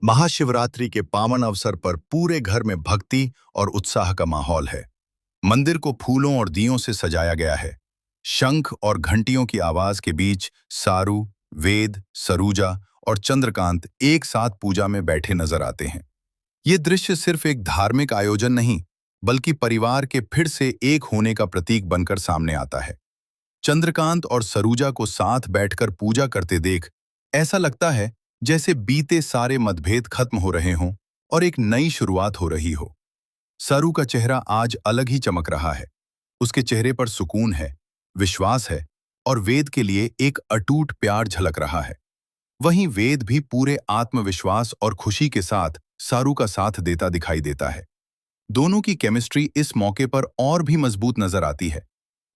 महाशिवरात्रि के पावन अवसर पर पूरे घर में भक्ति और उत्साह का माहौल है। मंदिर को फूलों और दियों से सजाया गया है। शंख और घंटियों की आवाज के बीच सारू, वेद, सरूजा और चंद्रकांत एक साथ पूजा में बैठे नजर आते हैं। ये दृश्य सिर्फ एक धार्मिक आयोजन नहीं, बल्कि परिवार के फिर से एक होने का प्रतीक बनकर सामने आता है। चंद्रकांत और सरूजा को साथ बैठकर पूजा करते देख ऐसा लगता है जैसे बीते सारे मतभेद खत्म हो रहे हों और एक नई शुरुआत हो रही हो। सरू का चेहरा आज अलग ही चमक रहा है। उसके चेहरे पर सुकून है, विश्वास है और वेद के लिए एक अटूट प्यार झलक रहा है। वहीं वेद भी पूरे आत्मविश्वास और खुशी के साथ सारू का साथ देता दिखाई देता है। दोनों की केमिस्ट्री इस मौके पर और भी मजबूत नजर आती है।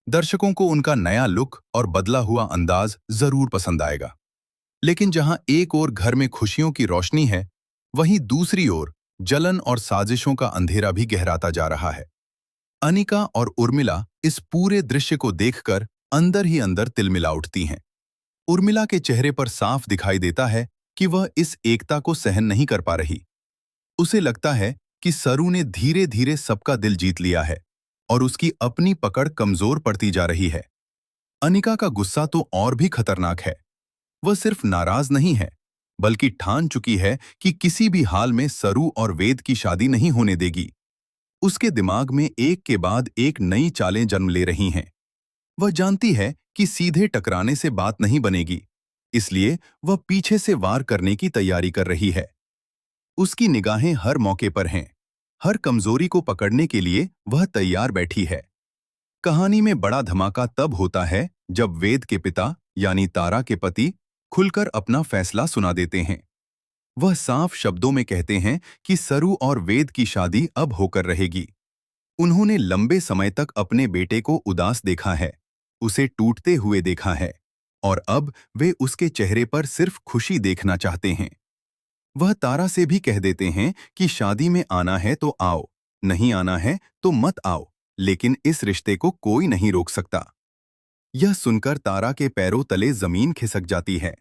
दर्शकों को उनका नया लुक और बदला हुआ अंदाज जरूर पसंद आएगा। लेकिन जहां एक ओर घर में खुशियों की रोशनी है, वहीं दूसरी ओर जलन और साजिशों का अंधेरा भी गहराता जा रहा है। अनिका और उर्मिला इस पूरे दृश्य को देखकर अंदर ही अंदर तिलमिला उठती हैं। उर्मिला के चेहरे पर साफ दिखाई देता है कि वह इस एकता को सहन नहीं कर पा रही। उसे लगता है कि सरू ने धीरे धीरे सबका दिल जीत लिया है और उसकी अपनी पकड़ कमजोर पड़ती जा रही है। अनिका का गुस्सा तो और भी खतरनाक है। वह सिर्फ नाराज नहीं है, बल्कि ठान चुकी है कि किसी भी हाल में सरू और वेद की शादी नहीं होने देगी। उसके दिमाग में एक के बाद एक नई चालें जन्म ले रही हैं। वह जानती है कि सीधे टकराने से बात नहीं बनेगी, इसलिए वह पीछे से वार करने की तैयारी कर रही है। उसकी निगाहें हर मौके पर हैं। हर कमजोरी को पकड़ने के लिए वह तैयार बैठी है। कहानी में बड़ा धमाका तब होता है जब वेद के पिता यानी तारा के पति खुलकर अपना फैसला सुना देते हैं। वह साफ शब्दों में कहते हैं कि सरू और वेद की शादी अब होकर रहेगी। उन्होंने लंबे समय तक अपने बेटे को उदास देखा है, उसे टूटते हुए देखा है, और अब वे उसके चेहरे पर सिर्फ खुशी देखना चाहते हैं। वह तारा से भी कह देते हैं कि शादी में आना है तो आओ, नहीं आना है तो मत आओ, लेकिन इस रिश्ते को कोई नहीं रोक सकता। यह सुनकर तारा के पैरों तले जमीन खिसक जाती है।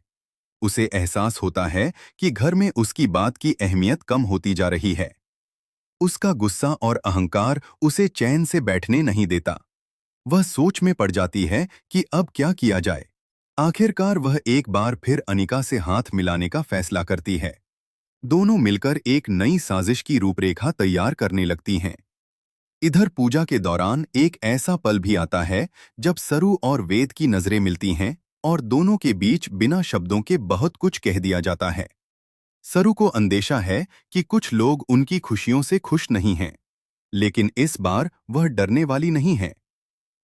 उसे एहसास होता है कि घर में उसकी बात की अहमियत कम होती जा रही है। उसका गुस्सा और अहंकार उसे चैन से बैठने नहीं देता। वह सोच में पड़ जाती है कि अब क्या किया जाए। आखिरकार वह एक बार फिर अनिका से हाथ मिलाने का फैसला करती है। दोनों मिलकर एक नई साजिश की रूपरेखा तैयार करने लगती हैं। इधर पूजा के दौरान एक ऐसा पल भी आता है जब सरू और वेद की नजरें मिलती हैं और दोनों के बीच बिना शब्दों के बहुत कुछ कह दिया जाता है। सरू को अंदेशा है कि कुछ लोग उनकी खुशियों से खुश नहीं हैं, लेकिन इस बार वह डरने वाली नहीं है।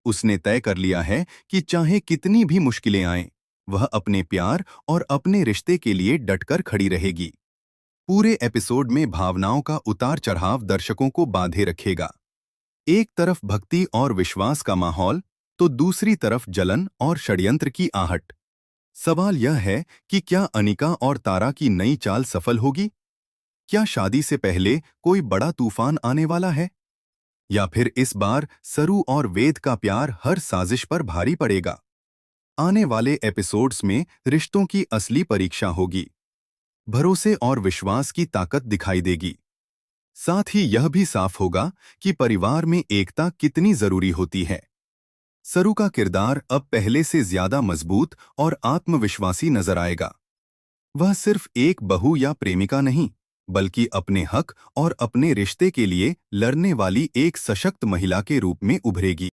उसने तय कर लिया है कि चाहे कितनी भी मुश्किलें आएं, वह अपने प्यार और अपने रिश्ते के लिए डटकर खड़ी रहेगी। पूरे एपिसोड में भावनाओं का उतार चढ़ाव दर्शकों को बांधे रखेगा। एक तरफ भक्ति और विश्वास का माहौल, तो दूसरी तरफ जलन और षड्यंत्र की आहट। सवाल यह है कि क्या अनिका और तारा की नई चाल सफल होगी? क्या शादी से पहले कोई बड़ा तूफान आने वाला है? या फिर इस बार सरू और वेद का प्यार हर साजिश पर भारी पड़ेगा? आने वाले एपिसोड्स में रिश्तों की असली परीक्षा होगी। भरोसे और विश्वास की ताकत दिखाई देगी। साथ ही यह भी साफ होगा कि परिवार में एकता कितनी जरूरी होती है। सरू का किरदार अब पहले से ज्यादा मजबूत और आत्मविश्वासी नजर आएगा। वह सिर्फ एक बहू या प्रेमिका नहीं, बल्कि अपने हक और अपने रिश्ते के लिए लड़ने वाली एक सशक्त महिला के रूप में उभरेगी।